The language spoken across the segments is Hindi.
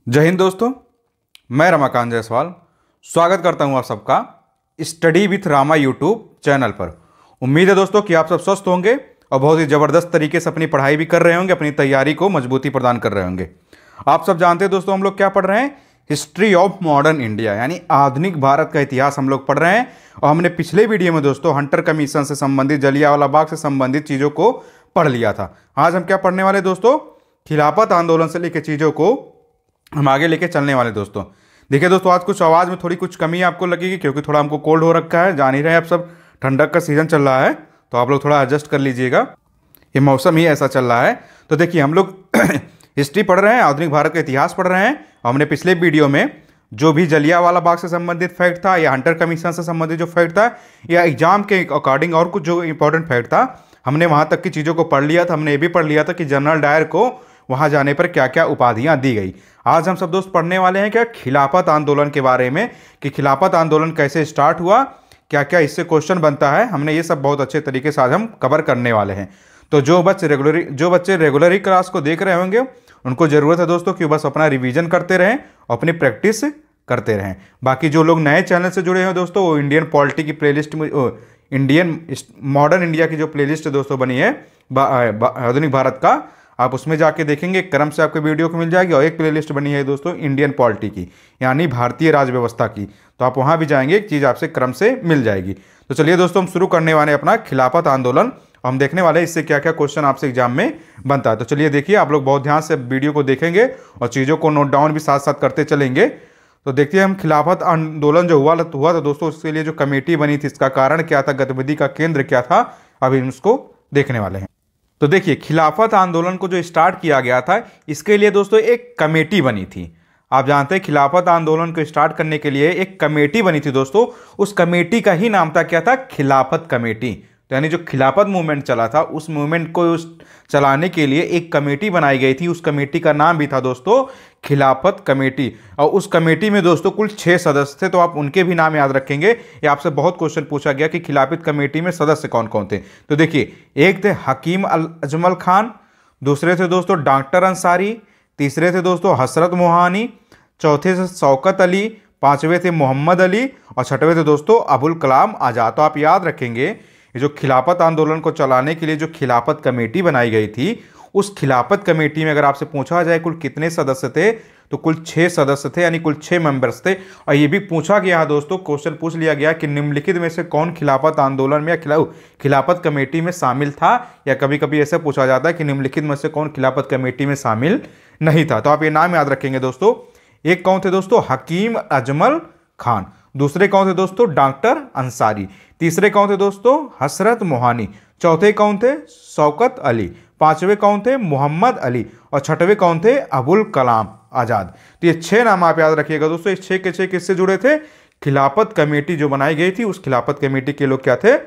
जय हिंद दोस्तों। मैं रमाकांत जायसवाल स्वागत करता हूं आप सबका study with Rama YouTube channel पर। उम्मीद है दोस्तों कि आप सब स्वस्थ होंगे और बहुत ही ज़बरदस्त तरीके से अपनी पढ़ाई भी कर रहे होंगे, अपनी तैयारी को मजबूती प्रदान कर रहे होंगे। आप सब जानते हैं दोस्तों, हम लोग क्या पढ़ रहे हैं? हिस्ट्री ऑफ मॉडर्न इंडिया, यानी आधुनिक भारत का इतिहास हम लोग पढ़ रहे हैं। और हमने पिछले वीडियो में दोस्तों हंटर कमीशन से संबंधित, जलियांवाला बाग से संबंधित चीज़ों को पढ़ लिया था। आज हम क्या पढ़ने वाले दोस्तों? खिलाफत आंदोलन से लेकर चीज़ों को हम आगे लेके चलने वाले दोस्तों। देखिए दोस्तों, आज कुछ आवाज़ में थोड़ी कुछ कमी आपको लगेगी क्योंकि थोड़ा हमको कोल्ड हो रखा है। जान ही रहे हैं आप सब, ठंडक का सीज़न चल रहा है, तो आप लोग थोड़ा एडजस्ट कर लीजिएगा, ये मौसम ही ऐसा चल रहा है। तो देखिए, हम लोग हिस्ट्री पढ़ रहे हैं, आधुनिक भारत का इतिहास पढ़ रहे हैं। और हमने पिछले वीडियो में जो भी जलियांवाला बाग से संबंधित फैक्ट था, या हंटर कमीशन से संबंधित जो फैक्ट था, या एग्जाम के अकॉर्डिंग और कुछ जो इंपॉर्टेंट फैक्ट था, हमने वहाँ तक की चीज़ों को पढ़ लिया था। हमने ये भी पढ़ लिया था कि जनरल डायर को वहाँ जाने पर क्या क्या उपाधियाँ दी गई। आज हम सब दोस्त पढ़ने वाले हैं क्या? खिलाफत आंदोलन के बारे में, कि खिलाफत आंदोलन कैसे स्टार्ट हुआ, क्या क्या इससे क्वेश्चन बनता है। हमने ये सब बहुत अच्छे तरीके से आज हम कवर करने वाले हैं। तो जो बच्चे रेगुलर ही क्लास को देख रहे होंगे, उनको ज़रूरत है दोस्तों कि बस अपना रिवीजन करते रहें, अपनी प्रैक्टिस करते रहें। बाकी जो लोग नए चैनल से जुड़े हैं दोस्तों, वो इंडियन पॉलिटी की प्लेलिस्ट में, इंडियन मॉडर्न इंडिया की जो प्लेलिस्ट दोस्तों बनी है आधुनिक भारत का, आप उसमें जाके देखेंगे, क्रम से आपको वीडियो को मिल जाएगी। और एक प्लेलिस्ट बनी है दोस्तों इंडियन पॉलिटी की, यानी भारतीय राज व्यवस्था की, तो आप वहाँ भी जाएंगे, एक चीज़ आपसे क्रम से मिल जाएगी। तो चलिए दोस्तों, हम शुरू करने वाले अपना खिलाफत आंदोलन। हम देखने वाले हैं इससे क्या क्या क्वेश्चन आपसे एग्जाम में बनता है। तो चलिए देखिए, आप लोग बहुत ध्यान से वीडियो को देखेंगे और चीज़ों को नोट डाउन भी साथ साथ करते चलेंगे। तो देखिए, हम खिलाफत आंदोलन जो हुआ था दोस्तों, उसके लिए जो कमेटी बनी थी, इसका कारण क्या था, गतिविधि का केंद्र क्या था, अभी हम इसको देखने वाले हैं। तो देखिए, खिलाफत आंदोलन को जो स्टार्ट किया गया था, इसके लिए दोस्तों एक कमेटी बनी थी। आप जानते हैं, खिलाफत आंदोलन को स्टार्ट करने के लिए एक कमेटी बनी थी दोस्तों। उस कमेटी का ही नाम था क्या था? खिलाफत कमेटी। तो यानी जो खिलाफत मूवमेंट चला था, उस मूवमेंट को चलाने के लिए एक कमेटी बनाई गई थी। उस कमेटी का नाम भी था दोस्तों खिलाफत कमेटी। और उस कमेटी में दोस्तों कुल 6 सदस्य थे, तो आप उनके भी नाम याद रखेंगे। ये आपसे बहुत क्वेश्चन पूछा गया कि खिलाफत कमेटी में सदस्य कौन कौन थे। तो देखिए, एक थे हकीम अजमल खान, दूसरे थे दोस्तों डॉक्टर अंसारी, तीसरे थे दोस्तों हसरत मोहानी, चौथे थे शौकत अली, पांचवें थे मोहम्मद अली, और छठवें थे दोस्तों अबुल कलाम आज़ाद। तो आप याद रखेंगे, ये जो खिलाफत आंदोलन को चलाने के लिए जो खिलाफत कमेटी बनाई गई थी, उस खिलाफत कमेटी में अगर आपसे पूछा जाए कुल कितने सदस्य थे, तो कुल 6 सदस्य थे, यानी कुल 6 मेंबर्स थे। और ये भी पूछा गया दोस्तों, क्वेश्चन पूछ लिया गया कि निम्नलिखित में से कौन खिलाफत आंदोलन में या खिलाफत कमेटी में शामिल था, या कभी कभी ऐसा पूछा जाता है कि निम्नलिखित में से कौन खिलाफत कमेटी में शामिल नहीं था। तो आप ये नाम याद रखेंगे दोस्तों। एक कौन थे दोस्तों? हकीम अजमल खान। दूसरे कौन थे दोस्तों? डॉक्टर अंसारी। तीसरे कौन थे दोस्तों? हसरत मोहानी। चौथे कौन थे? शौकत अली। पांचवे कौन थे? मोहम्मद अली। और छठवें कौन थे? अबुल कलाम आज़ाद। तो ये 6 नाम आप याद रखिएगा दोस्तों। इस 6 के 6 किससे जुड़े थे? खिलाफत कमेटी जो बनाई गई थी, उस खिलाफत कमेटी के लोग क्या थे?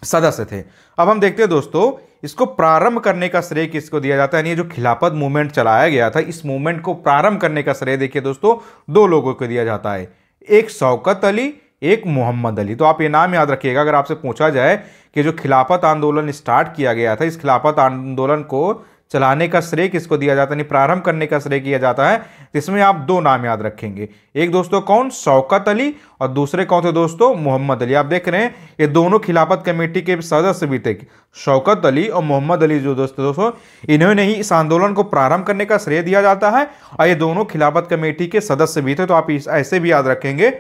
सदस्य थे। अब हम देखते हैं दोस्तों, इसको प्रारंभ करने का श्रेय किसको दिया जाता है? यानी ये जो खिलाफत मूवमेंट चलाया गया था, इस मूवमेंट को प्रारंभ करने का श्रेय देखिए दोस्तों 2 लोगों को दिया जाता है, एक शौकत अली, एक मोहम्मद अली। तो आप ये नाम याद रखिएगा। अगर आपसे पूछा जाए कि जो खिलाफत आंदोलन स्टार्ट किया गया था, इस खिलाफत आंदोलन को चलाने का श्रेय किसको दिया जाता है, यानी प्रारंभ करने का श्रेय किया जाता है, तो इसमें आप 2 नाम याद रखेंगे। एक दोस्तों कौन? शौकत अली, और दूसरे कौन थे दोस्तों? मोहम्मद अली। आप देख रहे हैं, ये दोनों खिलाफत कमेटी के सदस्य भी थे, शौकत अली और मोहम्मद अली जो दोस्तों, इन्होंने ही इस आंदोलन को प्रारंभ करने का श्रेय दिया जाता है, और ये दोनों खिलाफत कमेटी के सदस्य भी थे। तो आप ऐसे भी याद रखेंगे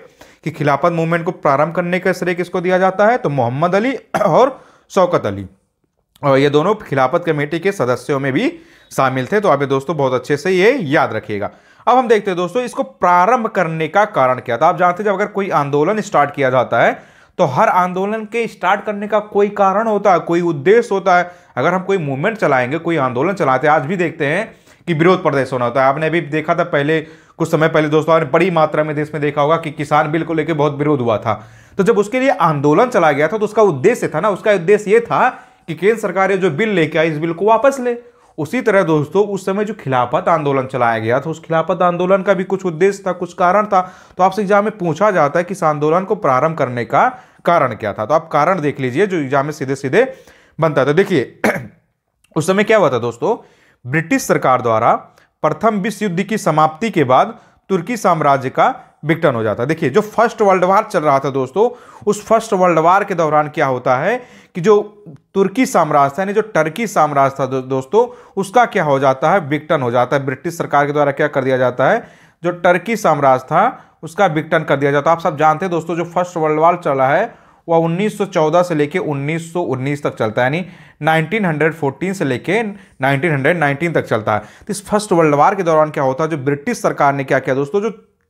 कि खिलाफत मूवमेंट को प्रारंभ करने का श्रेय किसको दिया जाता है, तो मोहम्मद अली और शौकत अली, और ये दोनों खिलाफत कमेटी के सदस्यों में भी शामिल थे। तो आप ये दोस्तों बहुत अच्छे से ये याद रखिएगा। अब हम देखते हैं दोस्तों, इसको प्रारंभ करने का कारण क्या था। आप जानते हैं, जब अगर कोई आंदोलन स्टार्ट किया जाता है, तो हर आंदोलन के स्टार्ट करने का कोई कारण होता है, कोई उद्देश्य होता है। अगर हम कोई मूवमेंट चलाएंगे, कोई आंदोलन चलाते हैं, आज भी देखते हैं कि विरोध प्रदर्शन होता है। आपने अभी देखा था, पहले कुछ समय पहले दोस्तों, आपने बड़ी मात्रा में देश में देखा होगा कि किसान बिल को लेकर बहुत विरोध हुआ था। तो जब उसके लिए आंदोलन चला गया था, तो उसका उद्देश्य था ना, उसका उद्देश्य ये था कि केंद्र सरकार जो बिल लेके आई, इस बिल को वापस ले। उसी तरह दोस्तों, उस समय जो खिलाफत आंदोलन चलाया गया था, उस खिलाफत आंदोलन का भी कुछ उद्देश्य था, कुछ कारण था। तो आपसे एग्जाम में पूछा जाता है कि इस आंदोलन को प्रारंभ करने का कारण क्या था। तो आप कारण देख लीजिए जो एग्जाम में सीधे सीधे बनता है। तो देखिए उस समय क्या हुआ था दोस्तों, ब्रिटिश सरकार द्वारा प्रथम विश्व युद्ध की समाप्ति के बाद तुर्की साम्राज्य का विघटन हो जाता है। देखिए, जो फर्स्ट वर्ल्ड वार चल रहा था दोस्तों, उस फर्स्ट वर्ल्ड वार के दौरान क्या होता है कि जो तुर्की साम्राज्य था, यानी जो टर्की साम्राज्य था दोस्तों, उसका क्या हो जाता है, विघटन हो जाता है। ब्रिटिश सरकार के द्वारा क्या कर दिया जाता है, जो टर्की साम्राज्य था उसका विघटन कर दिया जाता है। आप सब जानते हैं दोस्तों, जो फर्स्ट वर्ल्ड वार चला है वह 1914 से लेके 1919 तक चलता है, यानी 1914 से लेके 1919 तक चलता है। तो इस फर्स्ट वर्ल्ड वार के दौरान क्या होता है, जो ब्रिटिश सरकार ने क्या किया दोस्तों, जो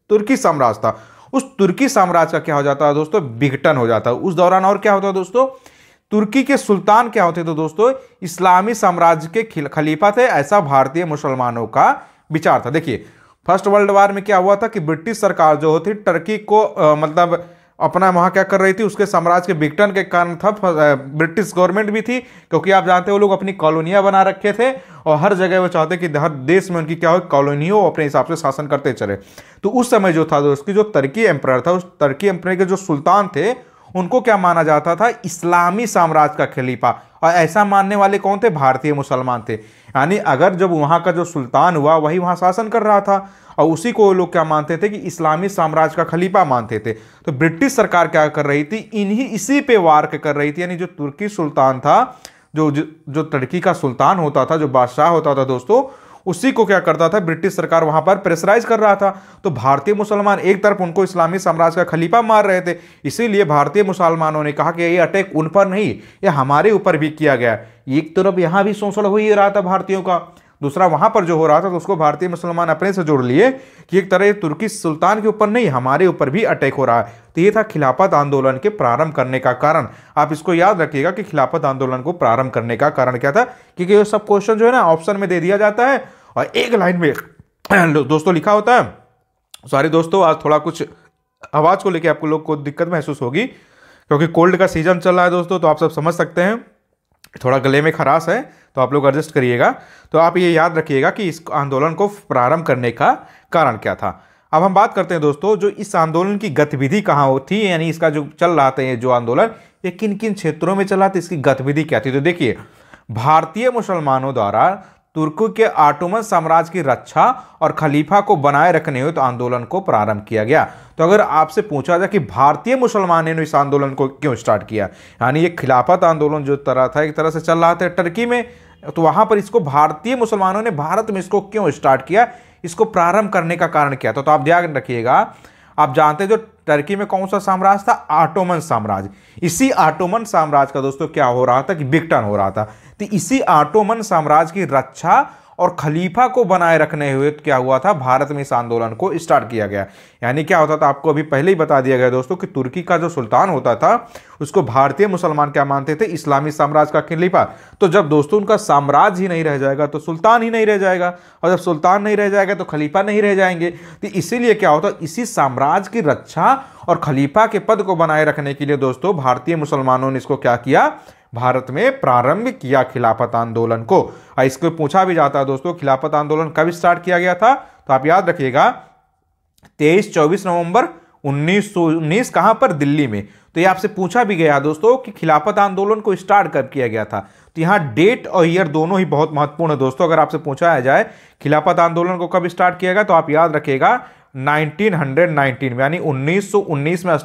तुर्की साम्राज्य था, उस तुर्की साम्राज्य का क्या हो जाता है दोस्तों, विघटन हो जाता है। उस दौरान और क्या होता है दोस्तों, तुर्की के सुल्तान क्या होते थे दोस्तों, इस्लामी साम्राज्य के खलीफा थे, ऐसा भारतीय मुसलमानों का विचार था। देखिए, फर्स्ट वर्ल्ड वार में क्या हुआ था कि ब्रिटिश सरकार जो होती टर्की को मतलब अपना वहां क्या कर रही थी, उसके साम्राज्य के विघटन के कारण था। ब्रिटिश गवर्नमेंट भी थी, क्योंकि आप जानते हो वो लोग अपनी कॉलोनियां बना रखे थे और हर जगह वो चाहते कि हर देश में उनकी क्या हो, कॉलोनी हो, अपने हिसाब से शासन करते चले। तो उस समय जो था उसकी जो तुर्की एम्परर था, उस तुर्की एम्परर के जो सुल्तान थे, उनको क्या माना जाता था, इस्लामी साम्राज्य का खलीफा। और ऐसा मानने वाले कौन थे, भारतीय मुसलमान थे। यानी अगर जब वहां का जो सुल्तान हुआ वही वहां शासन कर रहा था, और उसी को लोग क्या मानते थे कि इस्लामी साम्राज्य का खलीफा मानते थे। तो ब्रिटिश सरकार क्या कर रही थी, इसी पे वार कर रही थी। यानी जो तुर्की सुल्तान था, जो तुर्की का सुल्तान होता था, जो बादशाह होता था दोस्तों, उसी को क्या करता था, ब्रिटिश सरकार वहां पर प्रेशराइज कर रहा था। तो भारतीय मुसलमान एक तरफ उनको इस्लामी साम्राज्य का खलीफा मार रहे थे, इसीलिए भारतीय मुसलमानों ने कहा कि ये अटैक उन पर नहीं, ये हमारे ऊपर भी किया गया। एक तरफ यहां भी शोषण हो ही रहा था भारतीयों का, दूसरा वहां पर जो हो रहा था तो उसको भारतीय मुसलमान अपने से जोड़ लिए कि एक तरह तुर्की सुल्तान के ऊपर नहीं, हमारे ऊपर भी अटैक हो रहा है। तो ये था खिलाफत आंदोलन के प्रारंभ करने का कारण। आप इसको याद रखिएगा कि खिलाफत आंदोलन को प्रारंभ करने का कारण क्या था, क्योंकि ये सब क्वेश्चन जो है ना ऑप्शन में दे दिया जाता है और एक लाइन में दोस्तों लिखा होता है। सॉरी दोस्तों, आज थोड़ा कुछ आवाज को लेकर आपको लोग को दिक्कत महसूस होगी, क्योंकि कोल्ड का सीजन चल रहा है दोस्तों, तो आप सब समझ सकते हैं, थोड़ा गले में खराश है, तो आप लोग एडजस्ट करिएगा। तो आप ये याद रखिएगा कि इस आंदोलन को प्रारंभ करने का कारण क्या था। अब हम बात करते हैं दोस्तों, जो इस आंदोलन की गतिविधि कहाँ थी, यानी इसका जो चल रहा था ये जो आंदोलन, ये किन किन क्षेत्रों में चला था, इसकी गतिविधि क्या थी। तो देखिए, भारतीय मुसलमानों द्वारा तुर्की के ऑटोमन साम्राज्य की रक्षा और खलीफा को बनाए रखने हेतु आंदोलन को प्रारंभ किया गया। तो अगर आपसे पूछा जाए कि भारतीय मुसलमानों ने इस आंदोलन को क्यों स्टार्ट किया, यानी ये खिलाफत आंदोलन जो तरह था एक तरह से चल रहा था टर्की में, तो वहां पर इसको भारतीय मुसलमानों ने भारत में इसको क्यों स्टार्ट किया, इसको प्रारंभ करने का कारण क्या था। तो आप ध्यान रखिएगा, आप जानते हैं जो टर्की में कौन सा साम्राज्य था, ऑटोमन साम्राज्य। इसी ऑटोमन साम्राज्य का दोस्तों क्या हो रहा था कि विघटन हो रहा था। तो इसी ऑटोमन साम्राज्य की रक्षा और खलीफा को बनाए रखने हुए क्या हुआ था, भारत में इस आंदोलन को स्टार्ट किया गया। यानी क्या होता था, आपको अभी पहले ही बता दिया गया दोस्तों कि तुर्की का जो सुल्तान होता था उसको भारतीय मुसलमान क्या मानते थे, इस्लामी साम्राज्य का खलीफा। तो जब दोस्तों उनका साम्राज्य ही नहीं रह जाएगा तो सुल्तान ही नहीं रह जाएगा, और जब सुल्तान नहीं रह जाएगा तो खलीफा नहीं रह जाएंगे। तो इसीलिए क्या होता, इसी साम्राज्य की रक्षा और खलीफा के पद को बनाए रखने के लिए दोस्तों भारतीय मुसलमानों ने इसको क्या किया, भारत में प्रारंभ किया खिलाफत आंदोलन को। इसको पूछा भी जाता है दोस्तों, खिलाफत आंदोलन कब स्टार्ट किया गया था, तो आप याद रखिएगा 23-24 नवंबर 1919, कहां पर, दिल्ली में। तो ये आपसे पूछा भी गया दोस्तों कि खिलाफत आंदोलन को स्टार्ट कब किया गया था। तो यहां डेट और ईयर दोनों ही बहुत महत्वपूर्ण है दोस्तों। अगर आपसे पूछा जाए खिलाफत आंदोलन को कब स्टार्ट किया गया, तो आप याद रखिएगा 1919 में, यानी 1919 में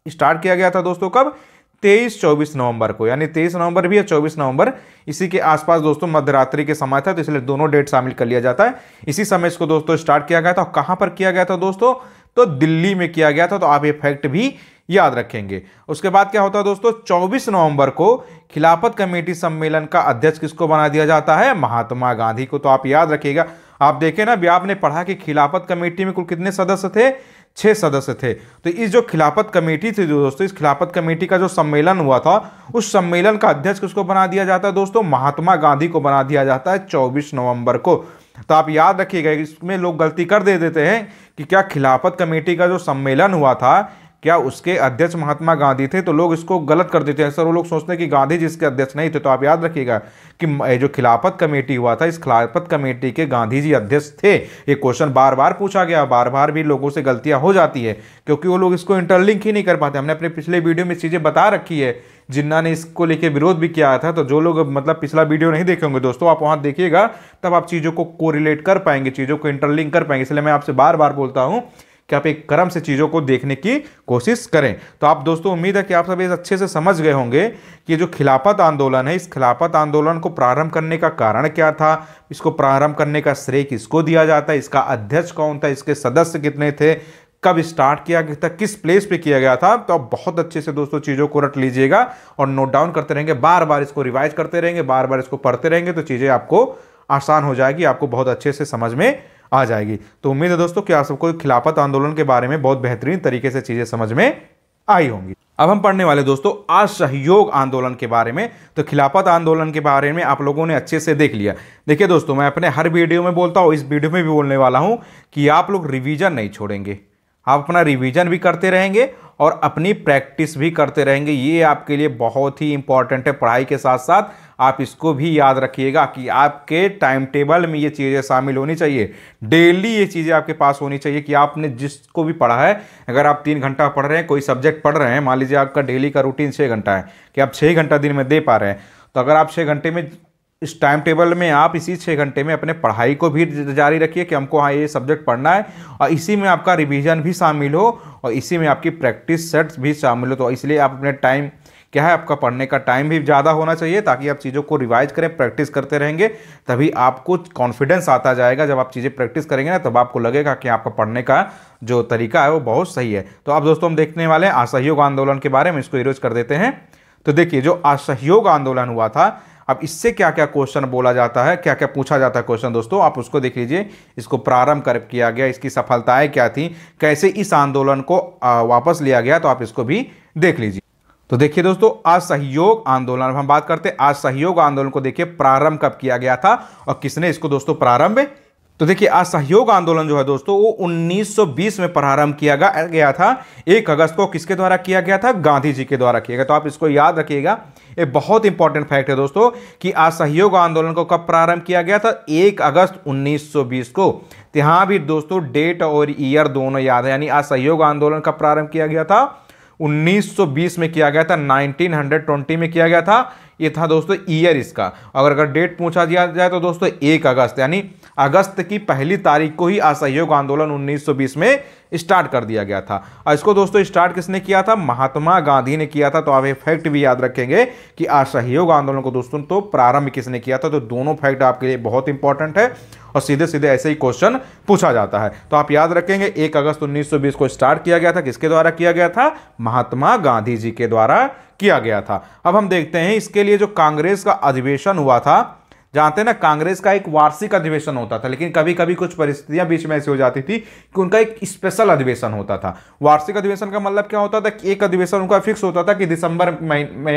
स्टार्ट किया गया था दोस्तों। कब, 23-24 नवंबर को, यानी 23 नवंबर भी है 24 नवंबर, इसी के आसपास दोस्तों मध्यरात्रि के समय था, तो इसलिए दोनों डेट शामिल कर लिया जाता है। इसी समय इसको दोस्तों स्टार्ट किया गया था। कहां पर किया गया था दोस्तों, तो दिल्ली में किया गया था। तो आप ये फैक्ट भी याद रखेंगे। उसके बाद क्या होता है दोस्तों, 24 नवंबर को खिलाफत कमेटी सम्मेलन का अध्यक्ष किसको बना दिया जाता है, महात्मा गांधी को। तो आप याद रखिएगा, आप देखें ना, अभी आपने पढ़ा कि खिलाफत कमेटी में कुल कितने सदस्य थे, 6 सदस्य थे। तो इस जो खिलाफत कमेटी थी दोस्तों, इस खिलाफत कमेटी का जो सम्मेलन हुआ था, उस सम्मेलन का अध्यक्ष किसको बना दिया जाता है दोस्तों, महात्मा गांधी को बना दिया जाता है 24 नवंबर को। तो आप याद रखिएगा, इसमें लोग गलती कर दे देते हैं कि क्या खिलाफत कमेटी का जो सम्मेलन हुआ था क्या उसके अध्यक्ष महात्मा गांधी थे, तो लोग इसको गलत कर देते हैं सर, वो लोग सोचते हैं कि गांधी जी इसके अध्यक्ष नहीं थे। तो आप याद रखिएगा कि जो खिलाफत कमेटी हुआ था, इस खिलाफत कमेटी के गांधी जी अध्यक्ष थे। ये क्वेश्चन बार बार पूछा गया, बार बार भी लोगों से गलतियां हो जाती है, क्योंकि वो लोग इसको इंटरलिंक ही नहीं कर पाते। हमने अपने पिछले वीडियो में चीजें बता रखी है जिन्ना ने इसको लेके विरोध भी किया था। तो जो लोग मतलब पिछला वीडियो नहीं देखे होंगे दोस्तों, आप वहां देखिएगा, तब आप चीज़ों को कोरिलेट कर पाएंगे, चीज़ों को इंटरलिंक कर पाएंगे। इसलिए मैं आपसे बार बार बोलता हूं कि आप एक क्रम से चीज़ों को देखने की कोशिश करें। तो आप दोस्तों, उम्मीद है कि आप सब इस अच्छे से समझ गए होंगे कि जो खिलाफत आंदोलन है, इस खिलाफत आंदोलन को प्रारंभ करने का कारण क्या था, इसको प्रारंभ करने का श्रेय किसको दिया जाता है, इसका अध्यक्ष कौन था, इसके सदस्य कितने थे, कब स्टार्ट किया गया था, किस प्लेस पे किया गया था। तो आप बहुत अच्छे से दोस्तों चीज़ों को रट लीजिएगा और नोट डाउन करते रहेंगे, बार बार इसको रिवाइज करते रहेंगे, बार बार इसको पढ़ते रहेंगे, तो चीज़ें आपको आसान हो जाएगी, आपको बहुत अच्छे से समझ में आ जाएगी। तो उम्मीद है दोस्तों कि आप सबको खिलाफत आंदोलन के बारे में बहुत बेहतरीन तरीके से चीजें समझ में आई होंगी। अब हम पढ़ने वाले दोस्तों असहयोग आंदोलन के बारे में। तो खिलाफत आंदोलन के बारे में आप लोगों ने अच्छे से देख लिया। देखिए दोस्तों, मैं अपने हर वीडियो में बोलता हूं, इस वीडियो में भी बोलने वाला हूं कि आप लोग रिवीजन नहीं छोड़ेंगे, आप अपना रिवीजन भी करते रहेंगे और अपनी प्रैक्टिस भी करते रहेंगे। ये आपके लिए बहुत ही इंपॉर्टेंट है। पढ़ाई के साथ साथ आप इसको भी याद रखिएगा कि आपके टाइम टेबल में ये चीज़ें शामिल होनी चाहिए, डेली ये चीज़ें आपके पास होनी चाहिए कि आपने जिसको भी पढ़ा है, अगर आप 3 घंटा पढ़ रहे हैं, कोई सब्जेक्ट पढ़ रहे हैं, मान लीजिए आपका डेली का रूटीन 6 घंटा है कि आप 6 घंटा दिन में दे पा रहे हैं, तो अगर आप 6 घंटे में इस टाइम टेबल में आप इसी 6 घंटे में अपने पढ़ाई को भी जारी रखिए कि हमको हाँ ये सब्जेक्ट पढ़ना है, और इसी में आपका रिवीजन भी शामिल हो और इसी में आपकी प्रैक्टिस सेट्स भी शामिल हो। तो इसलिए आप अपने टाइम क्या है, आपका पढ़ने का टाइम भी ज़्यादा होना चाहिए ताकि आप चीज़ों को रिवाइज करें, प्रैक्टिस करते रहेंगे, तभी आपको कॉन्फिडेंस आता जाएगा। जब आप चीज़ें प्रैक्टिस करेंगे ना, तब आपको लगेगा कि आपका पढ़ने का जो तरीका है वो बहुत सही है। तो अब दोस्तों हम देखने वाले हैं असहयोग आंदोलन के बारे में, इसको इरोज कर देते हैं। तो देखिए, जो असहयोग आंदोलन हुआ था, अब इससे क्या क्या क्वेश्चन बोला जाता है, क्या क्या पूछा जाता है क्वेश्चन दोस्तों, आप उसको देख लीजिए। इसको प्रारंभ कर किया गया, इसकी सफलताएं क्या थी, कैसे इस आंदोलन को वापस लिया गया, तो आप इसको भी देख लीजिए। तो देखिए दोस्तों, असहयोग आंदोलन हम बात करते हैं। असहयोग आंदोलन को देखिए प्रारंभ कब किया गया था और किसने इसको दोस्तों प्रारंभ, तो देखिए असहयोग आंदोलन जो है दोस्तों वो 1920 में प्रारंभ किया गया था। 1 अगस्त को किसके द्वारा किया गया था, गांधी जी के द्वारा किया गया। तो आप इसको याद रखिएगा, ये बहुत इंपॉर्टेंट फैक्ट है दोस्तों कि असहयोग आंदोलन को कब प्रारंभ किया गया था, 1 अगस्त 1920 को। तो यहां भी दोस्तों डेट और ईयर दोनों याद है, यानी असहयोग आंदोलन कब प्रारंभ किया गया था, 1920 में किया गया था, 1920 में किया गया था। ये था दोस्तों ईयर इसका। अगर डेट पूछा दिया जाए तो दोस्तों 1 अगस्त, यानी अगस्त की पहली तारीख को ही असहयोग आंदोलन 1920 में स्टार्ट कर दिया गया था। और इसको दोस्तों स्टार्ट किसने किया था, महात्मा गांधी ने किया था। तो आप ये फैक्ट भी याद रखेंगे कि असहयोग आंदोलन को दोस्तों तो प्रारंभ किसने किया था। तो दोनों फैक्ट आपके लिए बहुत इंपॉर्टेंट है और सीधे सीधे ऐसे ही क्वेश्चन पूछा जाता है। तो आप याद रखेंगे 1 अगस्त 1920 को स्टार्ट किया गया था, किसके द्वारा किया गया था, महात्मा गांधी जी के द्वारा किया गया था। अब हम देखते हैं इसके लिए जो कांग्रेस का अधिवेशन हुआ था, जानते हैं ना कांग्रेस का एक वार्षिक अधिवेशन होता था, लेकिन कभी कभी कुछ परिस्थितियां बीच में ऐसी हो जाती थी कि उनका एक स्पेशल अधिवेशन होता था। वार्षिक अधिवेशन का मतलब क्या होता था कि एक अधिवेशन उनका फिक्स होता था कि दिसंबर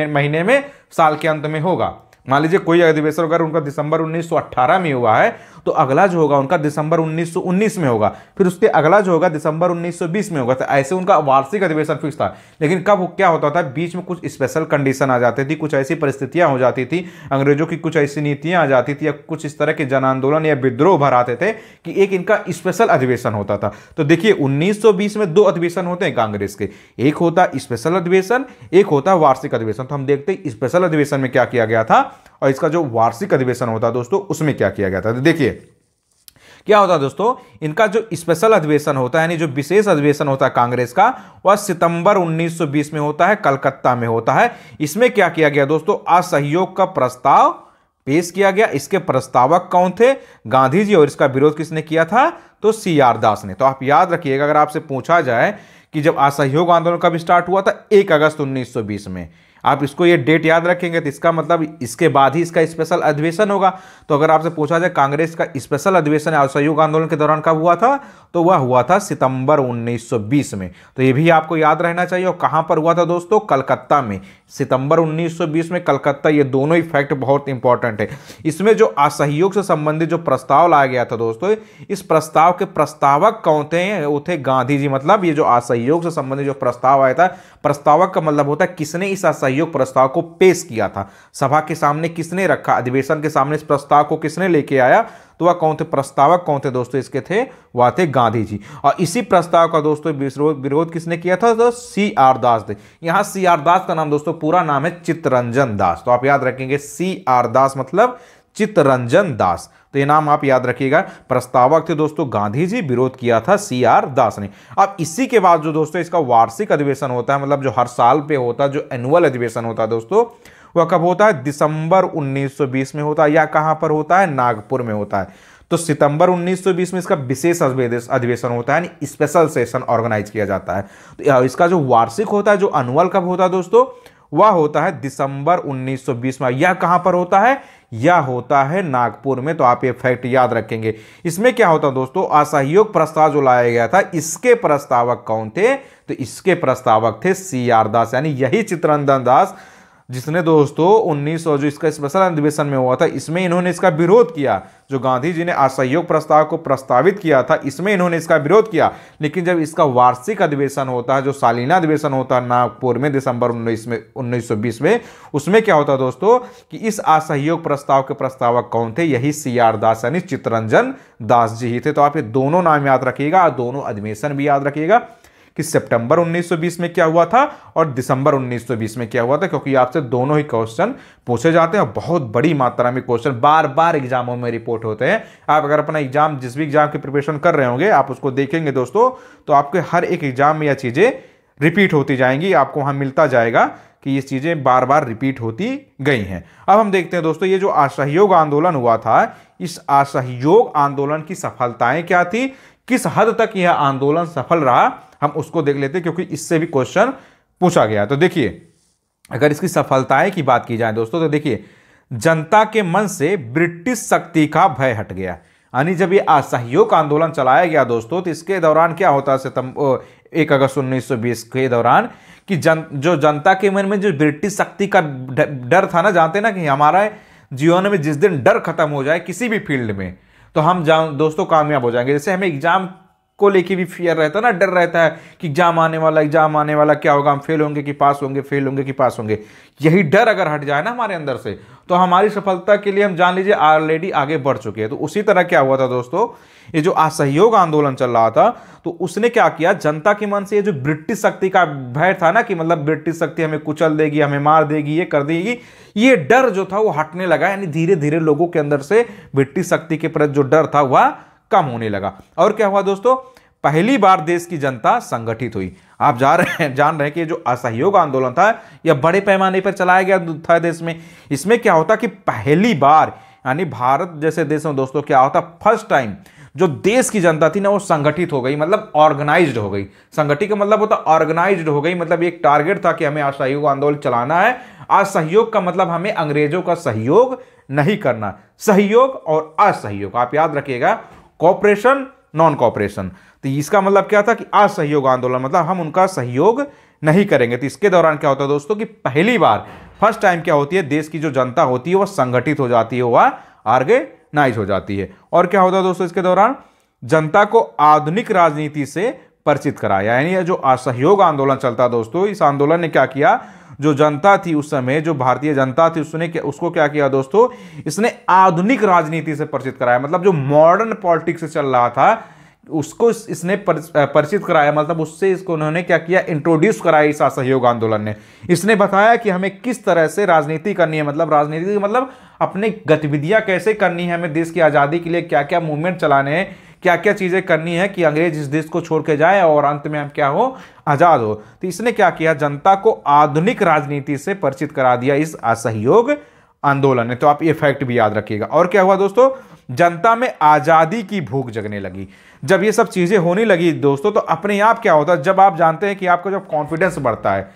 महीने में साल के अंत में होगा। मान लीजिए कोई अधिवेशन अगर उनका दिसंबर 1918 में हुआ है तो अगला जो होगा उनका दिसंबर 1919 में होगा, फिर उसके अगला जो होगा दिसंबर 1920 में होगा। तो ऐसे उनका वार्षिक अधिवेशन फिक्स था। लेकिन कब क्या होता था, बीच में कुछ स्पेशल कंडीशन आ जाती थी, कुछ ऐसी परिस्थितियां हो जाती थी, अंग्रेजों की कुछ ऐसी नीतियां आ जाती थी या कुछ इस तरह के जन आंदोलन या विद्रोह भर आते थे कि एक इनका स्पेशल अधिवेशन होता था। तो देखिए 1920 में 2 अधिवेशन होते हैं कांग्रेस के, एक होता स्पेशल अधिवेशन, एक होता वार्षिक अधिवेशन। तो हम देखते हैं स्पेशल अधिवेशन में क्या किया गया था और इसका जो वार्षिक अधिवेशन होता है दोस्तों उसमें क्या किया गया था। तो देखिए क्या होता है दोस्तों, इनका जो स्पेशल अधिवेशन होता है यानी जो विशेष अधिवेशन होता है कांग्रेस का, वह सितंबर 1920 में होता है, कलकत्ता में होता है। इसमें क्या किया गया दोस्तों, असहयोग का प्रस्ताव पेश किया गया। इसके प्रस्तावक कौन थे, गांधी जी, और इसका विरोध किसने किया था, तो CR दास ने। तो आप याद रखिएगा, अगर आपसे पूछा जाए कि जब असहयोग आंदोलन कब स्टार्ट हुआ था, 1 अगस्त 1920 में, आप इसको ये डेट याद रखेंगे तो इसका मतलब इसके बाद ही इसका स्पेशल अधिवेशन होगा। तो अगर आपसे पूछा जाए कांग्रेस का स्पेशल अधिवेशन असहयोग आंदोलन के दौरान कब हुआ था, तो वह हुआ था सितंबर 1920 में। तो ये भी आपको याद रहना चाहिए। और कहां पर हुआ था दोस्तों, कलकत्ता में, सितंबर 1920 में कलकत्ता। ये दोनों ही फैक्ट बहुत इंपॉर्टेंट है। इसमें जो असहयोग से संबंधित जो प्रस्ताव लाया गया था दोस्तों, इस प्रस्ताव के प्रस्तावक कौन थे, वो थे गांधी जी। मतलब ये जो असहयोग से संबंधित जो प्रस्ताव आया था, प्रस्तावक का मतलब होता है किसने इस असहयोग प्रस्ताव को पेश किया था, सभा के सामने किसने रखा, अधिवेशन के सामने इस प्रस्ताव को किसने लेके आया, तो वह कौन थे, प्रस्तावक कौन थे दोस्तों इसके थे, वह थे गांधी जी। और इसी प्रस्ताव का दोस्तों विरोध किसने किया था, तो CR दास थे। यहाँ CR दास का नाम दोस्तों पूरा नाम है चित्तरंजन दास, तो आप याद रखेंगे CR दास मतलब चित्तरंजन दास, तो ये नाम आप याद रखिएगा। प्रस्तावक थे दोस्तों गांधी जी, विरोध किया था CR दास ने। अब इसी के बाद जो दोस्तों इसका वार्षिक अधिवेशन होता है, मतलब जो हर साल पे होता है, जो एनुअल अधिवेशन होता है दोस्तों, वह कब होता है, दिसंबर 1920 में होता है। या कहां पर होता है, नागपुर में होता है। तो सितंबर 1920 में इसका विशेष अधिवेशन होता है, यानी स्पेशल सेशन ऑर्गेनाइज किया जाता है। तो इसका जो वार्षिक होता है, जो एनुअल कब होता है दोस्तों, वह होता है दिसंबर 1920 में। यह कहां पर होता है, यह होता है नागपुर में। तो आप ये फैक्ट याद रखेंगे। इसमें क्या होता है दोस्तों, असहयोग प्रस्ताव जो लाया गया था, इसके प्रस्तावक कौन थे, तो इसके प्रस्तावक थे CR दास, यानी यही चित्तरंजन दास जिसने दोस्तों 1900 जो इसका स्पेशल अधिवेशन में हुआ था, इसमें इन्होंने इसका विरोध किया। जो गांधी जी ने असहयोग प्रस्ताव को प्रस्तावित किया था, इसमें इन्होंने इसका विरोध किया। लेकिन जब इसका वार्षिक अधिवेशन होता है, जो सालाना अधिवेशन होता है नागपुर में दिसंबर 1920 में, उसमें क्या होता है दोस्तों कि इस असहयोग प्रस्ताव के प्रस्तावक कौन थे, यही CR दास यानी चित्तरंजन दास जी ही थे। तो आप ये दोनों नाम याद रखिएगा, दोनों अधिवेशन भी याद रखिएगा कि सितंबर 1920 में क्या हुआ था और दिसंबर 1920 में क्या हुआ था, क्योंकि आपसे दोनों ही क्वेश्चन पूछे जाते हैं। बहुत बड़ी मात्रा में क्वेश्चन बार बार एग्जामों में रिपोर्ट होते हैं। आप अगर अपना एग्जाम, जिस भी एग्जाम की प्रिपरेशन कर रहे होंगे, आप उसको देखेंगे दोस्तों, तो आपके हर एक एग्जाम में यह चीजें रिपीट होती जाएंगी। आपको वहां मिलता जाएगा कि ये चीजें बार बार रिपीट होती गई हैं। अब हम देखते हैं दोस्तों, ये जो असहयोग आंदोलन हुआ था, इस असहयोग आंदोलन की सफलताएं क्या थी, किस हद तक यह आंदोलन सफल रहा, हम उसको देख लेते हैं, क्योंकि इससे भी क्वेश्चन पूछा गया। तो देखिए, अगर इसकी सफलताएं की बात की जाए दोस्तों, तो देखिए, जनता के मन से ब्रिटिश शक्ति का भय हट गया। यानी जब ये असहयोग आंदोलन चलाया गया दोस्तों, तो इसके दौरान क्या होता है, 1 अगस्त 1920 के दौरान, कि जो जनता के मन में जो ब्रिटिश शक्ति का डर था ना, जानते ना कि हमारा जीवन में जिस दिन डर खत्म हो जाए किसी भी फील्ड में, तो हम दोस्तों कामयाब हो जाएंगे। जैसे हमें एग्जाम को लेके भी फियर रहता है ना, डर रहता है कि एग्जाम आने वाला, क्या होगा, हम फेल होंगे कि पास होंगे, फेल होंगे कि पास होंगे। यही डर अगर हट जाए ना हमारे अंदर से, तो हमारी सफलता के लिए हम जान लीजिए ऑलरेडी आगे बढ़ चुके हैं। तो उसी तरह क्या हुआ था दोस्तों, ये जो असहयोग आंदोलन चल रहा था, तो उसने क्या किया, जनता के मन से ये जो ब्रिटिश शक्ति का भय था ना, कि मतलब ब्रिटिश शक्ति हमें कुचल देगी, हमें मार देगी, ये कर देगी, ये डर जो था वो हटने लगा। यानी धीरे धीरे लोगों के अंदर से ब्रिटिश शक्ति के प्रति जो डर था वह कम होने लगा। और क्या हुआ दोस्तों, पहली बार देश की जनता संगठित हुई। आप जान रहे हैं कि जो असहयोग आंदोलन था यह बड़े पैमाने पर चलाया गया था देश में। इसमें क्या होता कि पहली बार, यानी भारत जैसे देश में दोस्तों क्या होता, फर्स्ट टाइम जो देश की जनता थी ना, वो संगठित हो गई, मतलब ऑर्गेनाइज्ड हो गई। संगठित का मतलब होता ऑर्गेनाइज्ड हो गई, मतलब एक टारगेट था कि हमें असहयोग आंदोलन चलाना है। असहयोग का मतलब हमें अंग्रेजों का सहयोग नहीं करना। सहयोग और असहयोग आप याद रखिएगा, कोऑपरेशन, नॉन कोऑपरेशन। तो इसका मतलब क्या था कि असहयोग आंदोलन मतलब हम उनका सहयोग नहीं करेंगे। तो इसके दौरान क्या होता है दोस्तों कि पहली बार, फर्स्ट टाइम क्या होती है, देश की जो जनता होती है वह संगठित हो जाती है, वह ऑर्गेनाइज हो जाती है। और क्या होता है दोस्तों, इसके दौरान जनता को आधुनिक राजनीति से परिचित कराया। यानी जो असहयोग आंदोलन चलता दोस्तों, इस आंदोलन ने क्या किया, जो जनता थी उस समय, जो भारतीय जनता थी, उसको क्या किया दोस्तों, इसने आधुनिक राजनीति से परिचित कराया। मतलब जो मॉडर्न पॉलिटिक्स से चल रहा था उसको इसने परिचित कराया, मतलब उससे इसको उन्होंने क्या किया, इंट्रोड्यूस कराया इस असहयोग आंदोलन ने। इसने बताया कि हमें किस तरह से राजनीति करनी है, मतलब राजनीति मतलब अपनी गतिविधियां कैसे करनी है, हमें देश की आज़ादी के लिए क्या क्या मूवमेंट चलाने हैं, क्या क्या चीज़ें करनी है कि अंग्रेज इस देश को छोड़ के जाए और अंत में हम क्या हो, आज़ाद हो। तो इसने क्या किया, जनता को आधुनिक राजनीति से परिचित करा दिया इस असहयोग आंदोलन ने। तो आप ये फैक्ट भी याद रखिएगा। और क्या हुआ दोस्तों, जनता में आज़ादी की भूख जगने लगी। जब ये सब चीज़ें होने लगी दोस्तों, तो अपने आप क्या होता है, जब आप जानते हैं कि आपका जब कॉन्फिडेंस बढ़ता है,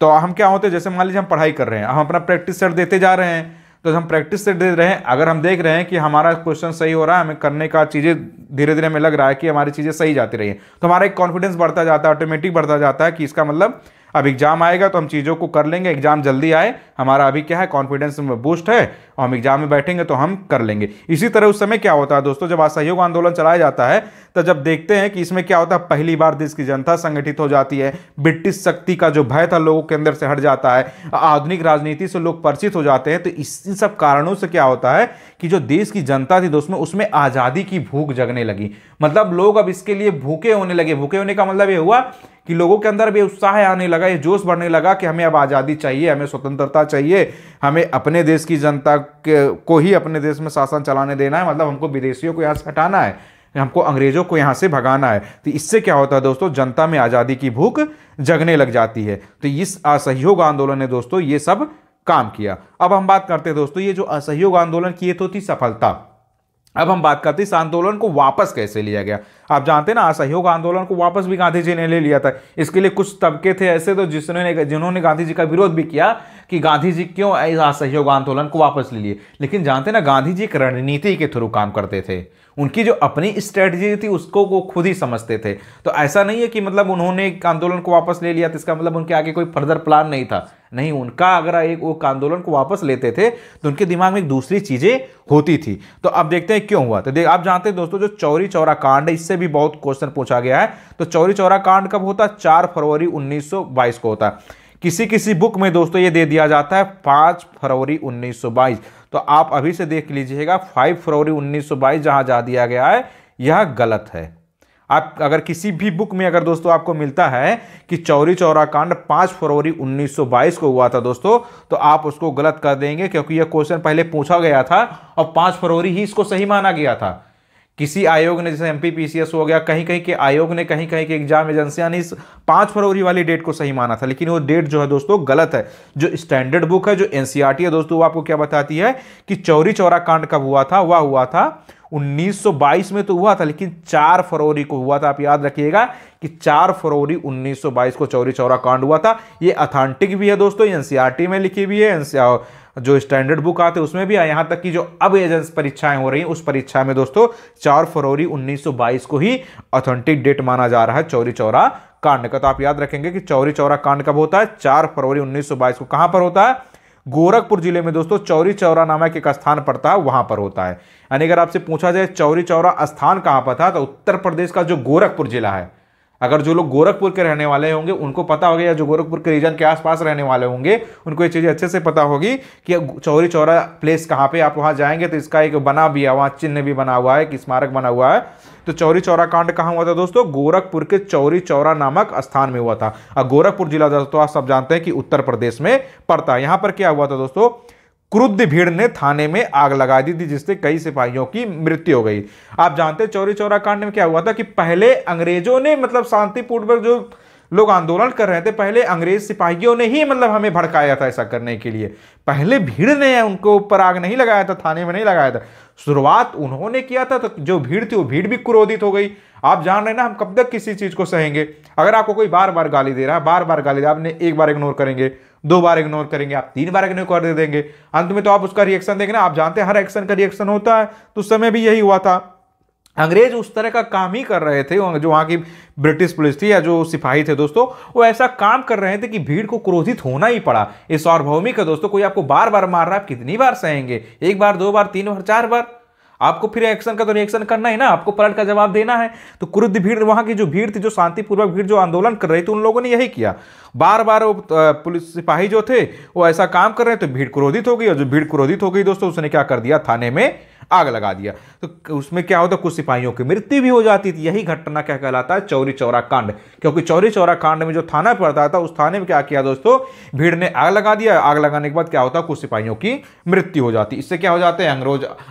तो हम क्या होते हैं, जैसे मान लीजिए हम पढ़ाई कर रहे हैं, हम अपना प्रैक्टिस सेट देते जा रहे हैं, तो हम प्रैक्टिस सेट दे रहे हैं, अगर हम देख रहे हैं कि हमारा क्वेश्चन सही हो रहा है, हमें करने का चीज़ें धीरे धीरे हमें लग रहा है कि हमारी चीज़ें सही जाती रही हैं, तो हमारा एक कॉन्फिडेंस बढ़ता जाता है, ऑटोमेटिक बढ़ता जाता है कि इसका मतलब अब एग्जाम आएगा तो हम चीज़ों को कर लेंगे, एग्जाम जल्दी आए, हमारा अभी क्या है कॉन्फिडेंस में बूस्ट है और हम एग्जाम में बैठेंगे तो हम कर लेंगे। इसी तरह उस समय क्या होता है दोस्तों, जब असहयोग आंदोलन चलाया जाता है तो जब देखते हैं कि इसमें क्या होता है, पहली बार देश की जनता संगठित हो जाती है, ब्रिटिश शक्ति का जो भय था लोगों के अंदर से हट जाता है, आधुनिक राजनीति से लोग परिचित हो जाते हैं, तो इन सब कारणों से क्या होता है कि जो देश की जनता थी दोस्तों उसमें आज़ादी की भूख जगने लगी। मतलब लोग अब इसके लिए भूखे होने लगे। भूखे होने का मतलब ये हुआ कि लोगों के अंदर भी उत्साह आने लगा, ये जोश बढ़ने लगा कि हमें अब आज़ादी चाहिए, हमें स्वतंत्रता चाहिए, हमें अपने देश की जनता को ही अपने देश में शासन चलाने देना है, मतलब हमको विदेशियों को यहाँ से हटाना है, हमको अंग्रेजों को यहाँ से भगाना है। तो इससे क्या होता है दोस्तों, जनता में आज़ादी की भूख जगने लग जाती है। तो इस असहयोग आंदोलन ने दोस्तों ये सब काम किया। अब हम बात करते हैं दोस्तों, ये जो असहयोग आंदोलन की ये तो थी सफलता। अब हम बात करते हैं इस आंदोलन को वापस कैसे लिया गया। आप जानते हैं ना, असहयोग आंदोलन को वापस भी गांधी जी ने ले लिया था। इसके लिए कुछ तबके थे ऐसे तो जिन्होंने गांधी जी का विरोध भी किया कि गांधी जी क्यों असहयोग आंदोलन को वापस ले लिए। लेकिन जानते हैं ना, गांधी जी एक रणनीति के थ्रू काम करते थे, उनकी जो अपनी स्ट्रेटजी थी उसको वो खुद ही समझते थे। तो ऐसा नहीं है कि मतलब उन्होंने एक आंदोलन को वापस ले लिया तो इसका मतलब उनके आगे कोई फर्दर प्लान नहीं था। नहीं, उनका अगर एक वो आंदोलन को वापस लेते थे तो उनके दिमाग में एक दूसरी चीजें होती थी। तो अब देखते हैं क्यों हुआ। तो आप जानते हैं दोस्तों, जो चौरी चौरा कांड है, इससे भी बहुत क्वेश्चन पूछा गया है। तो चौरी चौरा कांड कब होता है? 4 फरवरी 1922 को होता है। किसी किसी बुक में दोस्तों ये दे दिया जाता है 5 फरवरी 1922। तो आप अभी से देख लीजिएगा 5 फरवरी 1922 जहां दिया गया है यह गलत है। आप अगर किसी भी बुक में अगर दोस्तों आपको मिलता है कि चौरी चौरा कांड 5 फरवरी 1922 को हुआ था दोस्तों, तो आप उसको गलत कर देंगे, क्योंकि यह क्वेश्चन पहले पूछा गया था और 5 फरवरी ही इसको सही माना गया था। किसी आयोग ने, जैसे एमपीपीसीएस हो गया, कहीं कहीं के आयोग ने, कहीं कहीं के एग्जाम एजेंसियां ने इस 5 फरवरी वाली डेट को सही माना था, लेकिन वो डेट जो है दोस्तों गलत है। जो स्टैंडर्ड बुक है, जो एनसीईआरटी है दोस्तों, वो आपको क्या बताती है कि चौरी चौरा कांड कब हुआ था? वह हुआ था 1922 में तो हुआ था, लेकिन 4 फरवरी को हुआ था। आप याद रखिएगा कि 4 फरवरी 1922 को चौरी चौरा कांड हुआ था। ये अथेंटिक भी है दोस्तों, एनसीईआरटी में लिखी भी है, जो स्टैंडर्ड बुक आते हैं उसमें भी है, यहां तक कि जो अब एजेंस परीक्षाएं हो रही हैं उस परीक्षा में दोस्तों 4 फरवरी 1922 को ही ऑथेंटिक डेट माना जा रहा है चौरी चौरा कांड का। तो आप याद रखेंगे कि चौरी चौरा कांड कब होता है? 4 फरवरी 1922 को। कहां पर होता है? गोरखपुर जिले में दोस्तों चौरी चौरा नामक एक स्थान पड़ता है, वहां पर होता है। यानी अगर आपसे पूछा जाए चौरी चौरा स्थान कहां पर था, तो उत्तर प्रदेश का जो गोरखपुर जिला है। अगर जो लोग गोरखपुर के रहने वाले होंगे उनको पता होगा, या जो गोरखपुर के रीजन के आसपास रहने वाले होंगे उनको ये चीज़ें अच्छे से पता होगी कि चौरी चौरा प्लेस कहाँ पे। आप वहाँ जाएंगे तो इसका एक बना भी है, वहाँ चिन्ह भी बना हुआ है, कि स्मारक बना हुआ है। तो चौरी चौरा कांड कहाँ हुआ था दोस्तों? गोरखपुर के चौरी चौरा नामक स्थान में हुआ था। और गोरखपुर जिला दोस्तों आप सब जानते हैं कि उत्तर प्रदेश में पड़ता है। यहाँ पर क्या हुआ था दोस्तों? क्रुद्ध भीड़ ने थाने में आग लगा दी थी, जिससे कई सिपाहियों की मृत्यु हो गई। आप जानते हैं चौरी चौरा कांड में क्या हुआ था कि पहले अंग्रेजों ने, मतलब शांतिपूर्वक जो लोग आंदोलन कर रहे थे, पहले अंग्रेज सिपाहियों ने ही मतलब हमें भड़काया था ऐसा करने के लिए। पहले भीड़ ने उनको ऊपर आग नहीं लगाया था, थाने में नहीं लगाया था, शुरुआत उन्होंने किया था। तो जो भीड़ थी वो भीड़ भी क्रोधित हो गई। आप जान रहे ना, हम कब तक किसी चीज को सहेंगे? अगर आपको कोई बार बार गाली दे रहा है, बार बार गाली दे रहा है, आपने एक बार इग्नोर करेंगे, 2 बार इग्नोर करेंगे, आप 3 बार इग्नोर कर देंगे, अंत में तो आप उसका रिएक्शन देंगे ना। आप जानते हैं हर एक्शन का रिएक्शन होता है, तो उस समय भी यही हुआ था। अंग्रेज उस तरह का काम ही कर रहे थे, जो वहाँ की ब्रिटिश पुलिस थी या जो सिपाही थे दोस्तों, वो ऐसा काम कर रहे थे कि भीड़ को क्रोधित होना ही पड़ा। ये सार्वभौमिक है दोस्तों, कोई आपको बार बार मार रहा है, आप कितनी बार सहेंगे? 1 बार, 2 बार, 3 बार, 4 बार? आपको फिर एक्शन का तो रिएक्शन करना है ना, आपको पलट का जवाब देना है। तो क्रुद्ध भीड़, वहां की जो भीड़ थी, जो शांतिपूर्वक भीड़ जो आंदोलन कर रही थी, उन लोगों ने यही किया। बार बार वो पुलिस सिपाही जो थे वो ऐसा काम कर रहे थे, भीड़ क्रोधित हो गई, और जो भीड़ क्रोधित हो गई दोस्तों, उसने क्या कर दिया? थाने में आग लगा दिया। तो उसमें क्या होता? कुछ सिपाहियों की मृत्यु भी हो जाती थी। यही घटना क्या कहलाता है? चौरी चौरा कांड। क्योंकि चौरी चौरा कांड में जो थाना पड़ता था, उस थाने में क्या किया दोस्तों? भीड़ ने आग लगा दिया। आग लगाने के बाद क्या होता? कुछ सिपाहियों की मृत्यु हो जाती। इससे क्या हो जाते हैं?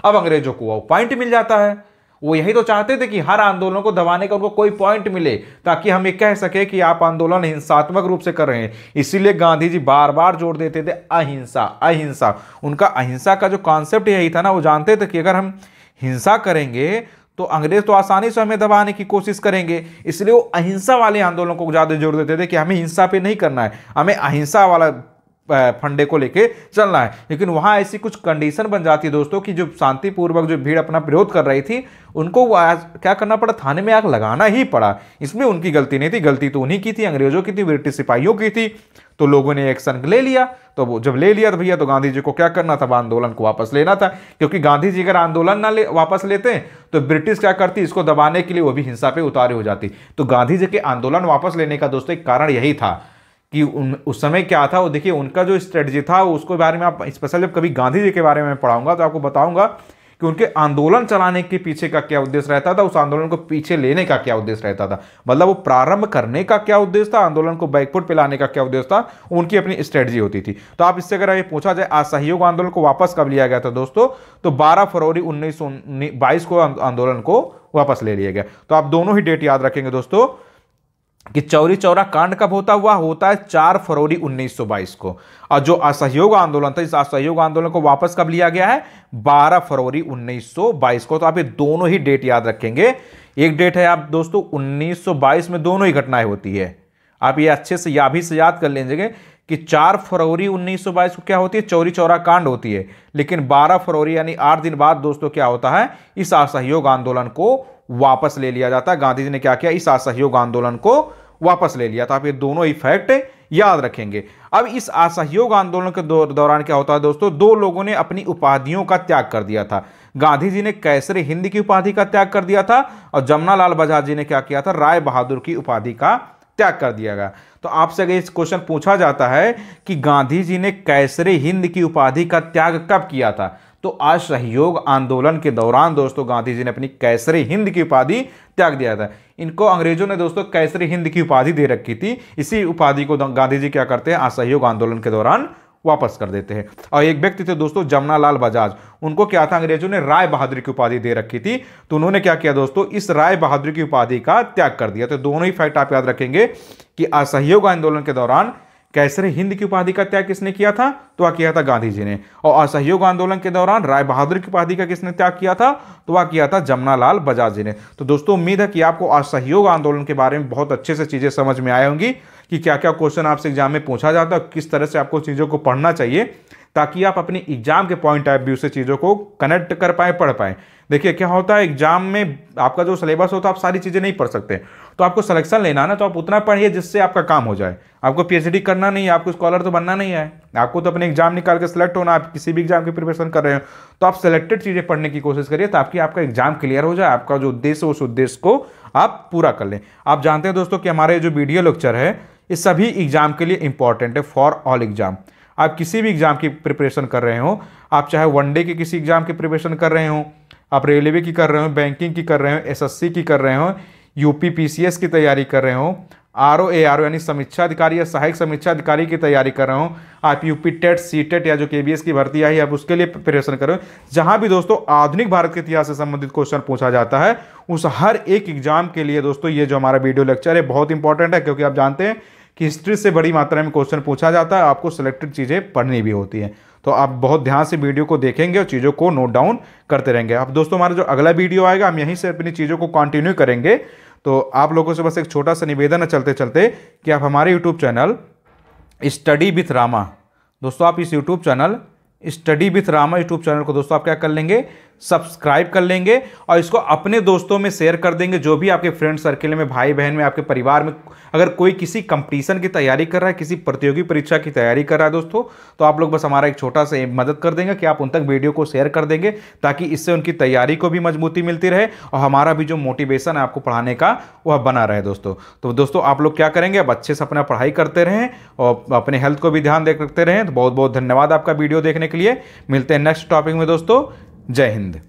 अब अंग्रेजों को वो पॉइंट मिल जाता है। वो यही तो चाहते थे कि हर आंदोलन को दबाने का उनको कोई पॉइंट मिले, ताकि हम ये कह सके कि आप आंदोलन हिंसात्मक रूप से कर रहे हैं। इसीलिए गांधी जी बार बार जोर देते थे अहिंसा, अहिंसा। उनका अहिंसा का जो कॉन्सेप्ट यही था ना, वो जानते थे कि अगर हम हिंसा करेंगे तो अंग्रेज तो आसानी से हमें दबाने की कोशिश करेंगे। इसलिए वो अहिंसा वाले आंदोलन को ज्यादा जोर देते थे कि हमें हिंसा पे नहीं करना है, हमें अहिंसा वाला फंडे को लेके चलना है। लेकिन वहां ऐसी कुछ कंडीशन बन जाती है दोस्तों कि जो शांतिपूर्वक जो भीड़ अपना विरोध कर रही थी उनको क्या करना पड़ा, थाने में आग लगाना ही पड़ा। इसमें उनकी गलती नहीं थी, गलती तो उन्हीं की थी, अंग्रेजों की थी, ब्रिटिश सिपाहियों की थी। तो लोगों ने एक्शन ले लिया। तो वो जब ले लिया तो भैया तो गांधी जी को क्या करना था, आंदोलन को वापस लेना था। क्योंकि गांधी जी अगर आंदोलन ना वापस लेते तो ब्रिटिश क्या करती, इसको दबाने के लिए वो भी हिंसा पे उतारे हो जाती। तो गांधी जी के आंदोलन वापस लेने का दोस्तों एक कारण यही था कि उस समय क्या था, वो देखिए उनका जो स्ट्रेटजी था उसके बारे में आप स्पेशल जब कभी गांधी जी के बारे में पढ़ाऊंगा तो आपको बताऊंगा कि उनके आंदोलन चलाने के पीछे का क्या उद्देश्य रहता था, उस आंदोलन को पीछे लेने का क्या उद्देश्य रहता था, मतलब वो प्रारंभ करने का क्या उद्देश्य था, आंदोलन को बैकफुट पे लाने का क्या उद्देश्य था, उनकी अपनी स्ट्रेटजी होती थी। तो आप इससे अगर ये पूछा जाए असहयोग आंदोलन को वापस कब लिया गया था दोस्तों, तो 12 फरवरी 1922 को आंदोलन को वापस ले लिया गया। तो आप दोनों ही डेट याद रखेंगे दोस्तों कि चौरी चौरा कांड कब होता है 4 फरवरी 1922 को। और जो असहयोग आंदोलन था, इस असहयोग आंदोलन को वापस कब लिया गया है, 12 फरवरी 1922 को। तो आप ये दोनों ही डेट याद रखेंगे। एक डेट है आप दोस्तों 1922 में दोनों ही घटनाएं होती है, आप ये अच्छे से या भी से याद कर लीजिएगा कि 4 फरवरी 1922 को क्या होती है, चौरी चौरा कांड होती है। लेकिन 12 फरवरी यानी 8 दिन बाद दोस्तों क्या होता है, इस असहयोग आंदोलन को वापस ले लिया जाता है। गांधी जी ने क्या किया, इस असहयोग आंदोलन को वापस ले लिया। तो आप ये दोनों ही फैक्ट याद रखेंगे। अब इस असहयोग आंदोलन के दौरान क्या होता है दोस्तों, दो लोगों ने अपनी उपाधियों का त्याग कर दिया था। गांधी जी ने कैसरे हिंद की उपाधि का त्याग कर दिया था और जमनालाल बजाज जी ने क्या किया था, राय बहादुर की उपाधि का त्याग कर दिया गया। तो आपसे अगर इस क्वेश्चन पूछा जाता है कि गांधी जी ने कैसरे हिंद की उपाधि का त्याग कब किया था, तो असहयोग आंदोलन के दौरान दोस्तों गांधी जी ने अपनी कैसरे हिंद की उपाधि त्याग दिया था। इनको अंग्रेजों ने दोस्तों कैसरे हिंद की उपाधि दे रखी थी, इसी उपाधि को गांधी जी क्या करते हैं, असहयोग आंदोलन के दौरान वापस कर देते हैं। और एक व्यक्ति थे दोस्तों जमनालाल बजाज, उनको क्या था, अंग्रेजों ने राय बहादुर की उपाधि दे रखी थी, तो उन्होंने क्या किया दोस्तों, इस राय बहादुर की उपाधि का त्याग कर दिया। तो दोनों ही फैक्ट आप याद रखेंगे कि असहयोग आंदोलन के दौरान कैसरे हिंद की उपाधि का त्याग किसने किया था, तो वह किया था गांधी जी ने। और असहयोग आंदोलन के दौरान राय बहादुर की उपाधि का किसने त्याग किया था, तो वह किया था जमनालाल बजाज जी ने। तो दोस्तों उम्मीद है कि आपको असहयोग आंदोलन के बारे में बहुत अच्छे से चीजें समझ में आए होंगी कि क्या क्या क्वेश्चन आपसे एग्जाम में पूछा जाता है, किस तरह से आपको चीजों को पढ़ना चाहिए ताकि आप अपने एग्जाम के पॉइंट ऑफ व्यू से चीजों को कनेक्ट कर पाए, पढ़ पाए। देखिए क्या होता है, एग्जाम में आपका जो सिलेबस होता है आप सारी चीजें नहीं पढ़ सकते, तो आपको सिलेक्शन लेना ना, तो आप उतना पढ़िए जिससे आपका काम हो जाए। आपको पीएचडी करना नहीं है, आपको स्कॉलर तो बनना नहीं है, आपको तो अपने एग्जाम निकाल के सिलेक्ट होना। आप किसी भी एग्जाम की प्रिपरेशन कर रहे हो तो आप सिलेक्टेड चीजें पढ़ने की कोशिश करिए ताकि आपका एग्जाम क्लियर हो जाए, आपका जो उद्देश्य है उस उद्देश्य को आप पूरा कर लें। आप जानते हैं दोस्तों कि हमारे जो वीडियो लेक्चर है ये सभी एग्जाम के लिए इंपॉर्टेंट है, फॉर ऑल एग्जाम। आप किसी भी एग्जाम की प्रिपरेशन कर रहे हो, आप चाहे वनडे की किसी एग्जाम की प्रिपरेशन कर रहे हो, आप रेलवे की कर रहे हो, बैंकिंग की कर रहे हो, एसएससी की कर रहे हो, यूपी पीसीएस की तैयारी कर रहे हो, आरओ एआरओ यानी समीक्षा अधिकारी या सहायक समीक्षा अधिकारी की तैयारी कर रहे हो, आप यूपी टेट सीटेट या जो केबीएस की भर्ती आई है आप उसके लिए प्रिपरेशन कर रहे हो, जहां भी दोस्तों आधुनिक भारत के इतिहास से संबंधित क्वेश्चन पूछा जाता है, उस हर एक एग्जाम के लिए दोस्तों ये जो हमारा वीडियो लेक्चर है बहुत इंपॉर्टेंट है। क्योंकि आप जानते हैं कि हिस्ट्री से बड़ी मात्रा में क्वेश्चन पूछा जाता है, आपको सिलेक्टेड चीज़ें पढ़नी भी होती हैं। तो आप बहुत ध्यान से वीडियो को देखेंगे और चीज़ों को नोट डाउन करते रहेंगे। अब दोस्तों हमारा जो अगला वीडियो आएगा हम यहीं से अपनी चीज़ों को कंटिन्यू करेंगे। तो आप लोगों से बस एक छोटा सा निवेदन है चलते चलते कि आप हमारे YouTube channel study with Rama, दोस्तों आप इस YouTube channel study with Rama YouTube channel को दोस्तों आप क्या कर लेंगे, सब्सक्राइब कर लेंगे और इसको अपने दोस्तों में शेयर कर देंगे। जो भी आपके फ्रेंड सर्किल में, भाई बहन में, आपके परिवार में अगर कोई किसी कंपटीशन की तैयारी कर रहा है, किसी प्रतियोगी परीक्षा की तैयारी कर रहा है दोस्तों, तो आप लोग बस हमारा एक छोटा सा मदद कर देंगे कि आप उन तक वीडियो को शेयर कर देंगे ताकि इससे उनकी तैयारी को भी मजबूती मिलती रहे और हमारा भी जो मोटिवेशन है आपको पढ़ाने का वह बना रहे दोस्तों। तो दोस्तों आप लोग क्या करेंगे, अब अच्छे से अपना पढ़ाई करते रहें और अपने हेल्थ को भी ध्यान रखते रहें। तो बहुत बहुत धन्यवाद आपका वीडियो देखने के लिए। मिलते हैं नेक्स्ट टॉपिक में दोस्तों। जय हिंद।